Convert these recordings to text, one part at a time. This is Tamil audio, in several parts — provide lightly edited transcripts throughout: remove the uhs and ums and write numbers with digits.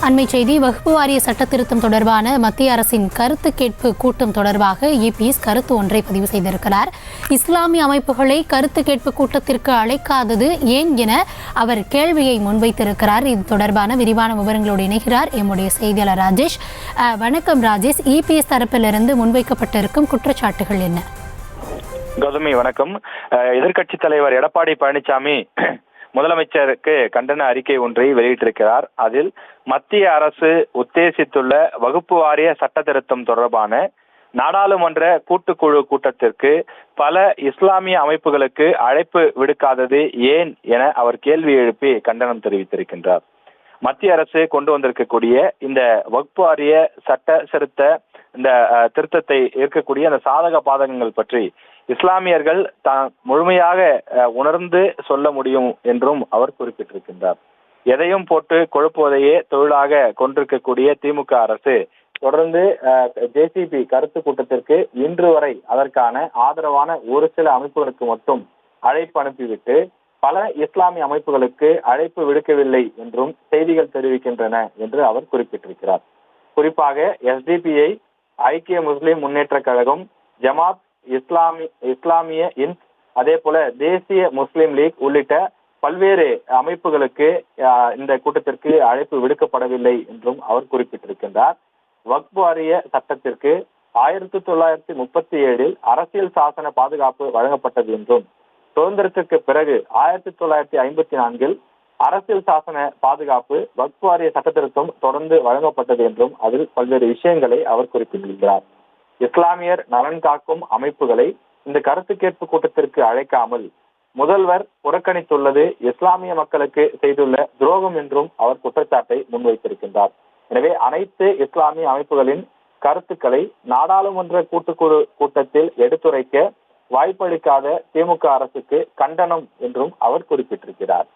அண்மை செய்தி. வகுப்பு வாரிய சட்ட திருத்தம் தொடர்பான மத்திய அரசின் கருத்து கேட்பு கூட்டம் தொடர்பாக இபிஎஸ் கருத்து ஒன்றை பதிவு செய்திருக்கிறார். இஸ்லாமிய அமைப்புகளை கருத்து கேட்பு கூட்டத்திற்கு அழைக்காதது ஏன் என அவர் கேள்வியை முன்வைத்திருக்கிறார். இது தொடர்பான விரிவான விவரங்களோடு இணைகிறார் எம்முடைய செய்தியாளர் ராஜேஷ். வணக்கம் ராஜேஷ். இபிஎஸ் தரப்பிலிருந்து முன்வைக்கப்பட்டிருக்கும் குற்றச்சாட்டுகள் என்ன? கௌதமி வணக்கம். எதிர்க்கட்சித் தலைவர் எடப்பாடி பழனிசாமி முதலமைச்சருக்கு கண்டன அறிக்கை ஒன்றை வெளியிட்டிருக்கிறார். அதில் மத்திய அரசு உத்தேசித்துள்ள வகுப்பு வாரிய சட்ட திருத்தம் தொடர்பான நாடாளுமன்ற கூட்டுக்குழு கூட்டத்திற்கு பல இஸ்லாமிய அமைப்புகளுக்கு அழைப்பு விடுக்காதது ஏன் என அவர் கேள்வி எழுப்பி கண்டனம் தெரிவித்திருக்கின்றார். மத்திய அரசு கொண்டு வந்திருக்கக்கூடிய இந்த வகுப்பு வாரிய சட்ட இந்த திருத்தத்தை ஏற்கக்கூடிய அந்த சாதக பாதகங்கள் பற்றி இஸ்லாமியர்கள் தான் முழுமையாக உணர்ந்து சொல்ல முடியும் என்றும் அவர் குறிப்பிட்டிருக்கின்றார். எதையும் போட்டு கொழுப்புவதையே தொழிலாக கொண்டிருக்கக்கூடிய திமுக அரசு தொடர்ந்து ஜேசிபி கருத்து கூட்டத்திற்கு இன்று வரை அதற்கான ஆதரவான ஒரு சில அமைப்புகளுக்கு மட்டும் அழைப்பு அனுப்பிவிட்டு பல இஸ்லாமிய அமைப்புகளுக்கு அழைப்பு விடுக்கவில்லை என்றும் செய்திகள் தெரிவிக்கின்றன என்று அவர் குறிப்பிட்டிருக்கிறார். குறிப்பாக எஸ்டிபிஐ, ஐக்கிய முஸ்லிம் முன்னேற்ற கழகம், ஜமாத் இஸ்லாமிய இன்ஸ், அதே போல தேசிய முஸ்லிம் லீக் உள்ளிட்ட பல்வேறு அமைப்புகளுக்கு இந்த கூட்டத்திற்கு அழைப்பு விடுக்கப்படவில்லை என்றும் அவர் குறிப்பிட்டிருக்கின்றார். வக்ஃப் வாரிய சட்டத்திற்கு 1937 அரசியல் சாசன பாதுகாப்பு வழங்கப்பட்டது என்றும் சுதந்திரத்திற்கு பிறகு 1954 அரசியல் சாசன பாதுகாப்பு வக்ஃப் வாரிய சட்ட திருத்தம் தொடர்ந்து வழங்கப்பட்டது என்றும் அதில் பல்வேறு விஷயங்களை அவர் குறிப்பிட்டிருக்கிறார். இஸ்லாமியர் நலன் காக்கும் அமைப்புகளை இந்த கருத்து கேட்பு கூட்டத்திற்கு அழைக்காமல் முதல்வர் புறக்கணித்துள்ளது இஸ்லாமிய மக்களுக்கு செய்துள்ள துரோகம் என்றும் அவர் குற்றச்சாட்டை முன்வைத்திருக்கின்றார். எனவே அனைத்து இஸ்லாமிய அமைப்புகளின் கருத்துக்களை நாடாளுமன்ற கூட்டுக்குழு கூட்டத்தில் எடுத்துரைக்க வாய்ப்பளிக்காத திமுக அரசுக்கு கண்டனம் என்றும் அவர் குறிப்பிட்டிருக்கிறார்.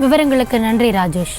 விவரங்களுக்கு நன்றி ராஜேஷ்.